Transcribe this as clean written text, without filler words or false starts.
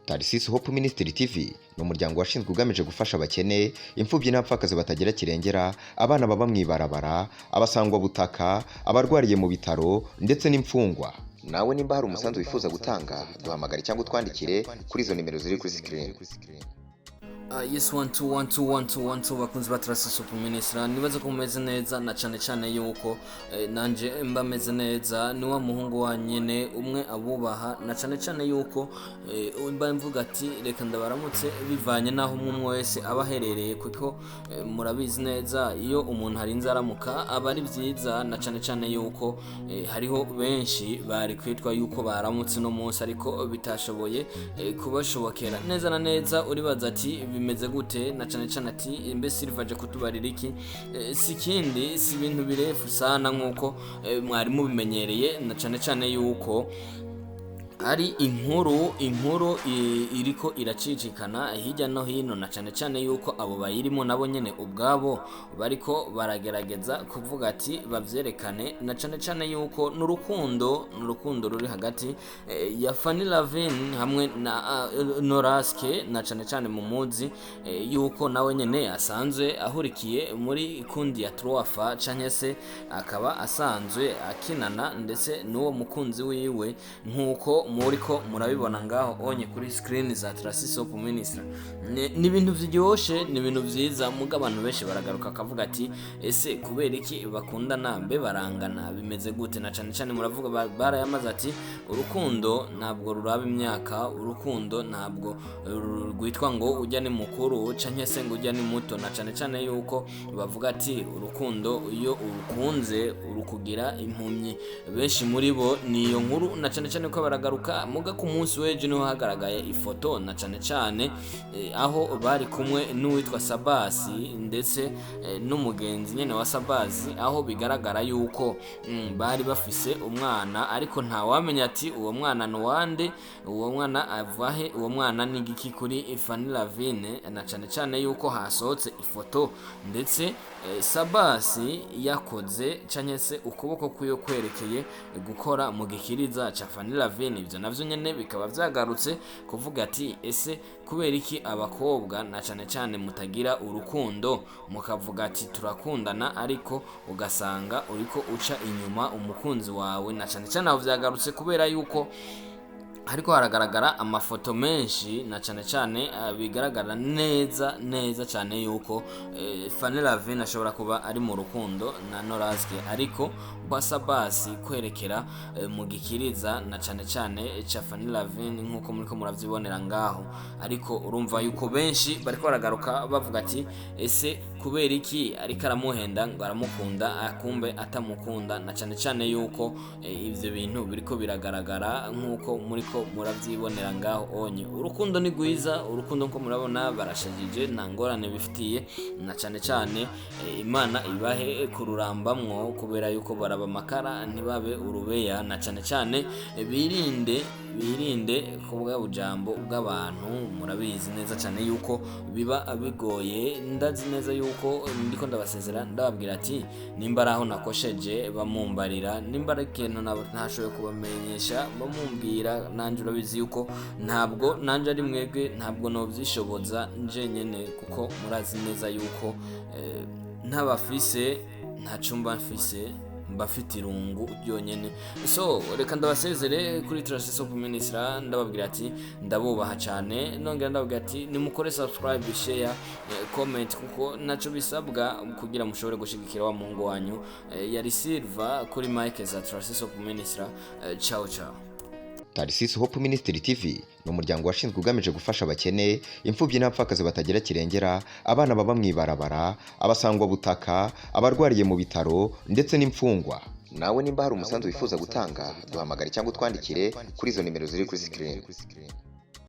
Tarcisse Hope Ministry TV ni umuryango washinzwe ugamije gufasha abakene, imfubyi n'abapfakazi batagira kirengera, abana baba mw'ibarabara, abasangwa butaka, abarwariye mu bitaro ndetse n'imfungwa. Nawe nimba hari umusanzu wifuza gutanga, duhamagare cyangwa utwandikire kuri izo nimero ziri kuri screen. Yes 121212 bakunzi ba Tarcisse Hope Ministry, nibaza ko mumeze neza na cyane yuko nanje mba meze neza, ni wa muhungu wa nyene umwe abubaha na cyane yuko mba mvuga ati reka ndabaramutse bivanye naho umwe wese abaherereye, kuko murabizi neza iyo umuntu harinze aramuka aba ari byiza, na cyane yuko hariho benshi bari kwitwa yuko baramutse no munsi ariko bitashoboye kubashobokera neza na neza. Uribaza ati bimeze gute, na cyane ati mbe Silvaje kutubarira iki? Sikindi si ibintu birefu sana nkuko mwari mubimenyereye, na cyane yuko ari inkuru iriko iracicikana hirya no hino, na cyane yuko abo bayirimo nabo nyene ubwabo bariko baragerageza kuvuga ati bavyerekane, na cyane yuko n'urukundo ruri hagati ya Fanny Lavin hamwe na Noraske, na cyane mu muzi yuko nawe nyene asanzwe ahurikiye muri kundi ya Troafa, canke se akaba asanzwe akinana ndetse n'uwo mukunzi wiwe, nkuko muriko murabibona ngaho onye kuri screen za Tarcisse Hope Ministry. Ni ibintu vyiyoshe, ni ibintu vyiza, muga abantu benshi baragaruka akavuga ati ese kubera iki bakundana, mbe barangana bimeze gute? Na cyane muravuga barayamaze ati urukundo ntabwo ruraba imyaka, urukundo ntabwo rwitwa ngo ujya ni mukuru canke se ngo ujya ni muto, na cyane yuko bavuga ati urukundo iyo urukunze urukugira impumyi. Benshi muri bo niyo nkuru, na cyane ko baragaruka muga ku munsi w'ejo niho hagaragaye ifoto, na cyane aho bari kumwe n'uwitwa Sabasi ndetse n'umugenzi nyene wa Sabasi, aho bigaragara yuko bari bafise umwana, ariko nta wamenya ati uwo mwana no wande, uwo mwana avahe, uwo mwana n'igiki kuri Fanny Lavine, na cyane yuko hasohotse ifoto ndetse Sabasi yakoze canke se ukuboko kuyo kwerekeye gukora mu gikiriza ca Fanny Lavine. Ivyo navyo nyene bikaba vyagarutse kuvuga ati ese kubera iki abakobwa na cyane mutagira urukundo, mukavuga ati turakundana ariko ugasanga uriko uca inyuma umukunzi wawe, na cyane aho vyagarutse kubera yuko hariko haragaragara amafoto menshi, na cyane bigaragara neza cyane yuko Fanny Lavin ashobora kuba ari mu rukundo na Noraske, ariko kwa Sabasi kwerekera mu gikiriza na cyane cha Fanny Lavin nkuko muriko muravyibonera ngaho. Ariko urumva yuko benshi bariko baragaruka bavuga ati ese kubera iki ariko aramuhenda ngo aramukunda akumbe atamukunda, na cyane yuko ivyo bintu biriko biragaragara nkuko muriko muravyibonera ngaho onye. Urukundo ni gwiza, urukundo nko murabona barashajije, nta ngorane bifitiye, na cyane Imana ibahe kururambamwo kubera yuko baraba makara ntibabe urubeya, na cyane birinde kubwa bujambo bw'abantu. Murabizi neza cyane yuko biba bigoye, ndazi neza yuko ndiko ndabasezera ndababwira ati nimba araho nakosheje bamumbarira, nimba ari ikintu ntashoboye kubamenyesha bamumbwira, nanje urabizi yuko ntabwo nanje ari mwebwe, ntabwo novyishoboza nje nyene, kuko murazi neza yuko ntabafise ntacumba mfise, mbafite irungu ryonyene. So reka ndabasezere kuri Tarcisse Hope Ministry, ndababwira ati ndabubaha cyane, nongera ndababwira ati nimukore subscribe, share, comment, kuko naco bisabwa kugira mushobore gushigikira wa muhungu wanyu. Yari Silva kuri Mike za Tarcisse Hope Ministry. Ciao. Tarcisse Hope Ministry TV ni umuryango washinzwe ugamije gufasha abakene, imfubyi n'abapfakazi batagira kirengera, abana baba mw'ibarabara, abasangwa butaka, abarwariye mu bitaro ndetse n'imfungwa. Nawe nimba hari umusanzu wifuza gutanga, duhamagare cyangwa utwandikire kuri izo nimero ziri kuri screen.